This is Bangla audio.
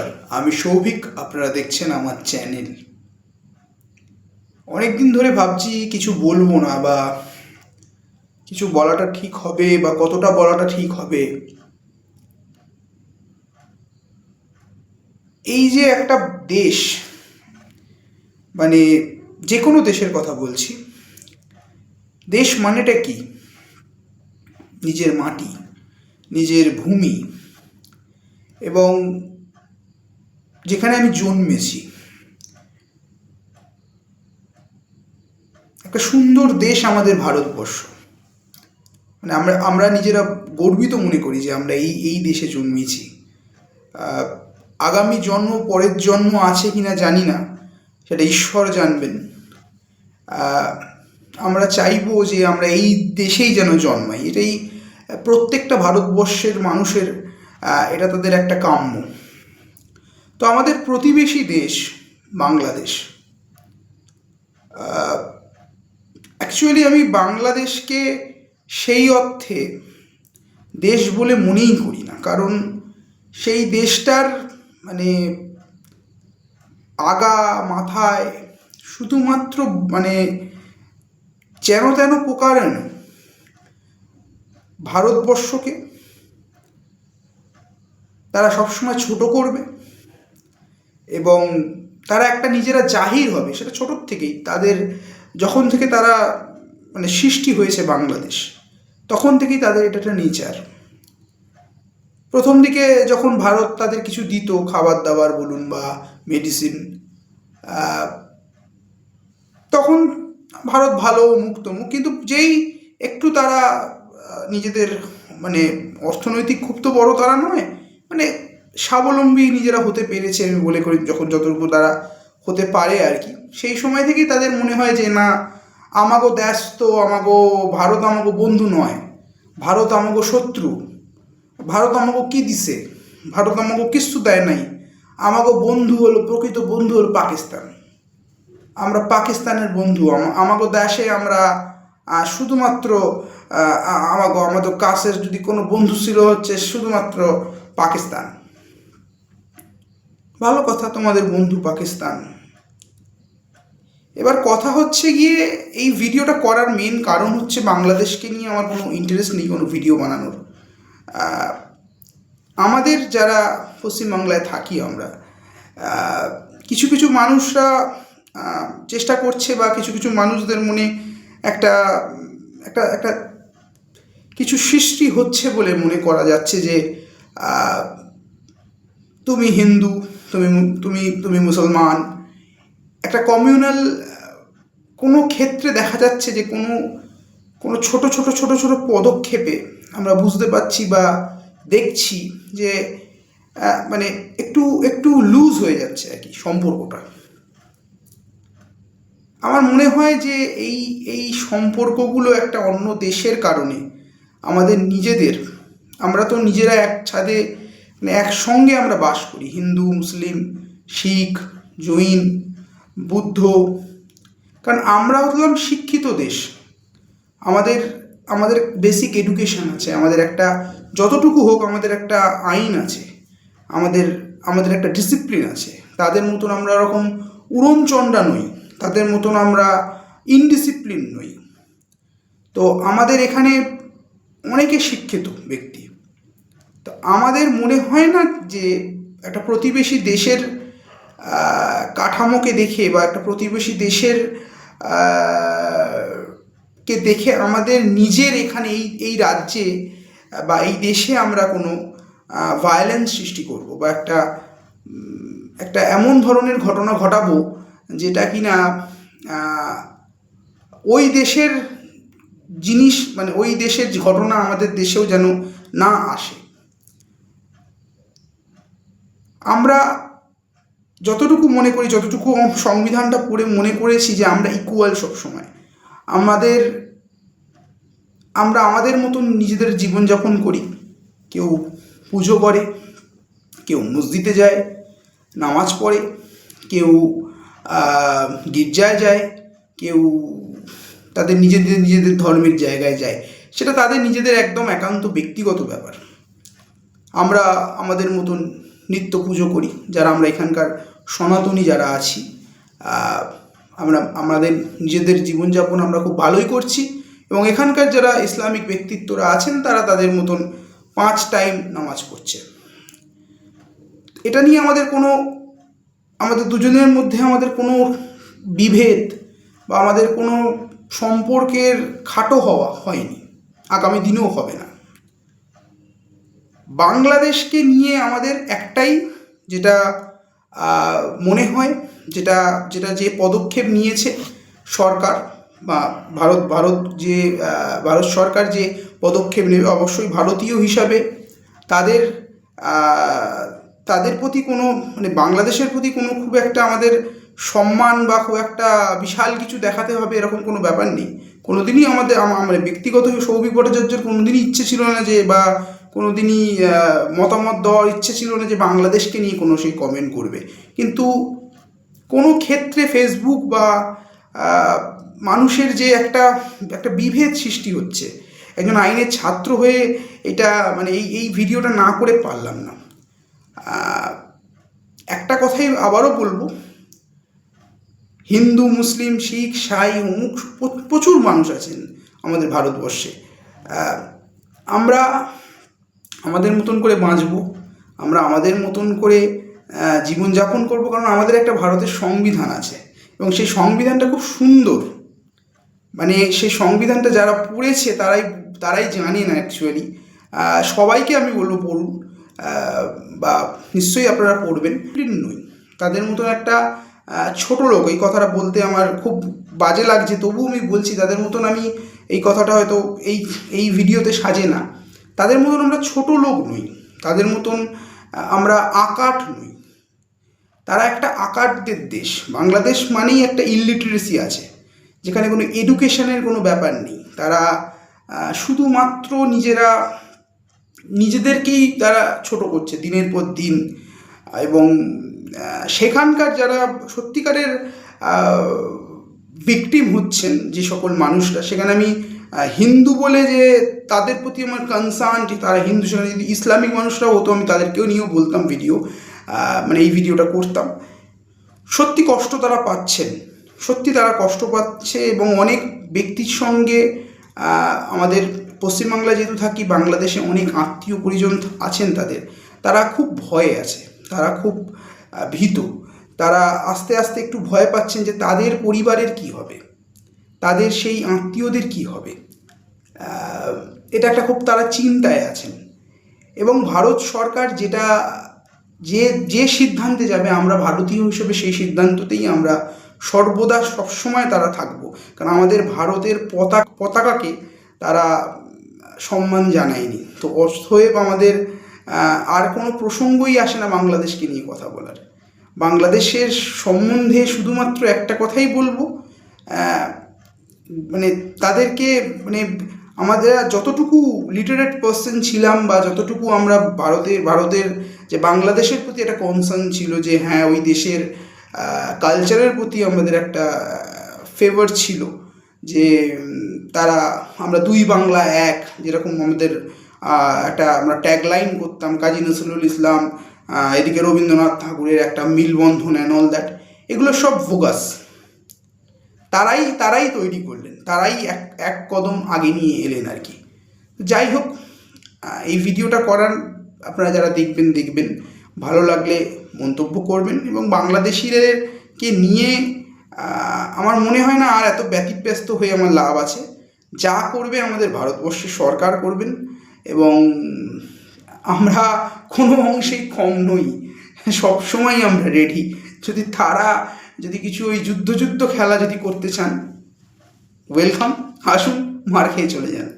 নমস্কার, আমি সৌভিক। আপনারা দেখছেন আমার চ্যানেল। অনেক দিন ধরে ভাবছি কিছু বলবো না, বা কিছু বলাটা ঠিক হবে বা কতটা বলাটা ঠিক হবে। এই যে একটা দেশ, মানে যে কোনো দেশের কথা বলছি, দেশ মানেটা কি? নিজের মাটি, নিজের ভূমি, এবং যেখানে আমি জন্মেছি, একটা সুন্দর দেশ আমাদের ভারতবর্ষ। মানে আমরা আমরা নিজেরা গর্বিত মনে করি যে আমরা এই এই দেশে জন্মেছি। আহ, আগামী জন্ম, পরের জন্ম আছে কিনা জানি না, সেটা ঈশ্বর জানবেন। আহ, আমরা চাইবো যে আমরা এই দেশেই যেন জন্মাই। এটাই প্রত্যেকটা ভারতবর্ষের মানুষের, এটা তাদের একটা কাম্য। তো আমাদের প্রতিবেশী দেশ বাংলাদেশ, অ্যাকচুয়ালি আমি বাংলাদেশকে সেই অর্থে দেশ বলে মনেই করি না, কারণ সেই দেশটার মানে আগা মাথায় শুধুমাত্র মানে যেন তেন প্রকারেণ ভারতবর্ষকে তারা সবসময় ছোট করবে, এবং তারা একটা নিজেরা জাহির হবে সেটা ছোটোর থেকেই। তাদের যখন থেকে তারা মানে সৃষ্টি হয়েছে বাংলাদেশ, তখন থেকেই তাদের এটা একটা নেচার। প্রথম দিকে যখন ভারত তাদের কিছু দিত, খাবার দাবার বলুন বা মেডিসিন, তখন ভারত ভালো মুক্তমুখ। কিন্তু যেই একটু তারা নিজেদের মানে অর্থনৈতিক, খুব তো বড় তারা নয়, মানে স্বাবলম্বী নিজেরা হতে পেরেছে আমি বলে করি, যখন যতটুকু তারা হতে পারে আর কি, সেই সময় থেকেই তাদের মনে হয় যে না, আমাগো দেশ তো আমাগো ভারত আমাগো বন্ধু নয়, ভারত আমাগো শত্রু। ভারত আমাকে কি দিছে? ভারত আমাকে কিছু দেয় নাই। আমাকে বন্ধু হলো, প্রকৃত বন্ধু হলো পাকিস্তান। আমরা পাকিস্তানের বন্ধু। আমাকে দেশে আমরা শুধুমাত্র আমাদের কাছের যদি কোনো বন্ধু ছিল হচ্ছে শুধুমাত্র পাকিস্তান। ভালো কথা, তোমাদের বন্ধু পাকিস্তান। এবার কথা হচ্ছে গিয়ে, এই ভিডিওটা করার মেন কারণ হচ্ছে বাংলাদেশকে নিয়ে আমার কোনো ইন্টারেস্ট নেই কোনো ভিডিও বানানোর। আমাদের যারা পশ্চিমবাংলায় থাকি আমরা, কিছু কিছু মানুষরা চেষ্টা করছে, বা কিছু কিছু মানুষদের মনে একটা একটা একটা কিছু সৃষ্টি হচ্ছে বলে মনে করা যাচ্ছে যে তুমি হিন্দু, তুমি তুমি তুমি মুসলমান। একটা কমিউনাল কোনো ক্ষেত্রে দেখা যাচ্ছে যে কোনো কোনো ছোট ছোট ছোট ছোট পদক্ষেপে আমরা বুঝতে পারছি বা দেখছি যে মানে একটু একটু লুজ হয়ে যাচ্ছে আর কি সম্পর্কটা। আমার মনে হয় যে এই এই সম্পর্কগুলো একটা অন্য দেশের কারণে আমাদের নিজেদের, আমরা তো নিজেরা এক ছাদে মানে একসঙ্গে আমরা বাস করি, হিন্দু, মুসলিম, শিখ, জৈন, বুদ্ধ। কারণ আমরা হলাম শিক্ষিত দেশ। আমাদের আমাদের বেসিক এডুকেশন আছে, আমাদের একটা যতটুকু হোক আমাদের একটা আইন আছে, আমাদের আমাদের একটা ডিসিপ্লিন আছে। তাদের মতন আমরা ওরকম উড়নচণ্ডা নই, তাদের মতন আমরা ইনডিসিপ্লিন নই। তো আমাদের এখানে অনেকে শিক্ষিত ব্যক্তি। তো আমাদের মনে হয় না যে একটা প্রতিবেশী দেশের কাঠামোকে দেখে, বা একটা প্রতিবেশী দেশের কে দেখে আমাদের নিজের এখানে এই এই রাজ্যে বা এই দেশে আমরা কোনো ভায়োলেন্স সৃষ্টি করব, বা একটা একটা এমন ধরনের ঘটনা ঘটাবো যেটা কিনা ওই দেশের জিনিস, মানে ওই দেশের ঘটনা আমাদের দেশেও যেন না আসে। আমরা যতটুকু মনে করি, যতটুকু সংবিধানটা পড়ে মনে করেছি যে আমরা ইকুয়াল সবসময়। আমাদের আমরা আমাদের মতন নিজেদের জীবনযাপন করি। কেউ পুজো করে, কেউ মসজিদে যায়, নামাজ পড়ে, কেউ গির্জায় যায়, কেউ তাদের নিজেদের নিজেদের ধর্মের জায়গায় যায়। সেটা তাদের নিজেদের একদম একান্ত ব্যক্তিগত ব্যাপার। আমরা আমাদের মতন নিত্য পুজো করি, যারা আমরা এখানকার সনাতনী যারা আছি। আমাদের নিজেদের জীবনযাপন আমরা খুব ভালোই করছি, এবং এখানকার যারা ইসলামিক ব্যক্তিত্বরা আছেন তারা তাদের মতন 5 টাইম নামাজ পড়ছে। এটা নিয়ে আমাদের দুজনের মধ্যে আমাদের কোনো বিভেদ বা আমাদের কোনো সম্পর্কের খাটো হওয়া হয়নি, আগামী দিনেও হবে না। বাংলাদেশকে নিয়ে আমাদের একটাই যেটা মনে হয়, যেটা যে পদক্ষেপ নিয়েছে সরকার বা ভারত সরকার যে পদক্ষেপ নেবে, অবশ্যই ভারতীয় হিসাবে তাদের প্রতি কোনো বাংলাদেশের প্রতি কোনো খুব একটা আমাদের সম্মান বা খুব একটা বিশাল কিছু দেখাতে হবে এরকম কোনো ব্যাপার নেই। কোনোদিনই আমার ব্যক্তিগত সৌভিক ভট্টাচার্যের কোনোদিনই ইচ্ছে ছিল না যে, বা কোনোদিনই মতামত দেওয়ার ইচ্ছে ছিল না যে বাংলাদেশকে নিয়ে কোনো সেই কমেন্ট করবে। কিন্তু কোনো ক্ষেত্রে ফেসবুক বা মানুষের যে একটা বিভেদ সৃষ্টি হচ্ছে, একজন আইনের ছাত্র হয়ে এটা এই ভিডিওটা না করে পারলাম না। একটা কথাই আবারও বলবো, হিন্দু, মুসলিম, শিখ, সাই, অমুক প্রচুর মানুষ আছেন আমাদের ভারতবর্ষে। আমরা আমাদের মতন করে বাঁচবো, আমরা আমাদের মতন করে জীবনযাপন করব, কারণ আমাদের একটা ভারতের সংবিধান আছে, এবং সেই সংবিধানটা খুব সুন্দর। সেই সংবিধানটা যারা পড়েছে তারাই জানে না অ্যাকচুয়ালি। সবাইকে আমি বলবো পড়ুন, বা নিশ্চয়ই আপনারা পড়বেন। নই তাদের মতন একটা ছোট লোক, এই কথাটা বলতে আমার খুব বাজে লাগছে, তবুও আমি বলছি, তাদের মতন আমি এই কথাটা হয়তো এই ভিডিওতে সাজে না। তাদের মতন আমরা ছোট লোক নই, তাদের মতন আমরা আকাট নই। তারা একটা আকাটদের দেশ। বাংলাদেশ মানেই একটা ইলিটারেসি আছে, যেখানে কোনো এডুকেশনের কোনো ব্যাপার নেই। তারা শুধুমাত্র নিজেদেরকেই তারা ছোট করছে দিনের পর দিন, এবং সেখানকার যারা সত্যিকারের ভিকটিম হচ্ছেন যে সকল মানুষরা, সেখানে আমি হিন্দু বলে যে তাদের প্রতি আমার কনসার্ন, তারা হিন্দু, সেখানে যদি ইসলামিক মানুষরাও হতো আমি তাদেরকেও নিয়েও বলতাম এই ভিডিওটা করতাম। সত্যি কষ্ট তারা পাচ্ছেন, সত্যি তারা কষ্ট পাচ্ছে, এবং অনেক ব্যক্তির সঙ্গে আমাদের পশ্চিমবাংলা যেহেতু থাকি, বাংলাদেশে অনেক আত্মীয় পরিজন আছেন তারা খুব ভয়ে আছে, তারা খুব ভীত, তারা আস্তে আস্তে একটু ভয় পাচ্ছেন যে তাদের পরিবারের কি হবে, তাদের সেই আত্মীয়দের কি হবে। এটা একটা খুব তারা চিন্তায় আছেন, এবং ভারত সরকার যে সিদ্ধান্তে যাবে, আমরা ভারতীয় হিসেবে সেই সিদ্ধান্ততেই আমরা সর্বদা সবসময় তারা থাকবো, কারণ আমাদের ভারতের পতাকাকে তারা সম্মান জানায়নি। তো অতএব আমাদের আর কোনো প্রসঙ্গই আসে না বাংলাদেশকে নিয়ে কথা বলার। বাংলাদেশের সম্বন্ধে শুধুমাত্র একটা কথাই বলবো, তাদেরকে আমাদের যতটুকু লিটারেট পার্সন ছিলাম, বা যতটুকু আমরা ভারতের যে বাংলাদেশের প্রতি একটা কনসার্ন ছিল, যে হ্যাঁ ওই দেশের কালচারের প্রতি আমাদের একটা ফেভার ছিল, যে আমরা দুই বাংলা এক, যেরকম আমাদের আমরা ট্যাগলাইন করতাম, কাজী নজরুল ইসলাম, এদিকে রবীন্দ্রনাথ ঠাকুরের একটা মিলবন্ধন অ্যান্ড অল দ্যাট, এগুলো সব ভোগাস তারাই তৈরি করলেন, তারাই এক কদম আগে নিয়ে এলেন আর কি। যাই হোক, এই ভিডিওটা করার আপনারা যারা দেখবেন, ভালো লাগলে মন্তব্য করবেন, এবং বাংলাদেশিদেরকে নিয়ে আমার মনে হয় না আর এত ব্যতিব্যস্ত হয়ে আমার লাভ আছে। যা করবে আমাদের ভারতবর্ষের সরকার করবেন, এবং আমরা কোনো অংশেই কম নই, সবসময় আমরা রেডি। যদি কিছু ওই যুদ্ধ খেলা যদি করতে চান, ওয়েলকাম, আসুন, মার খেয়ে চলে যান।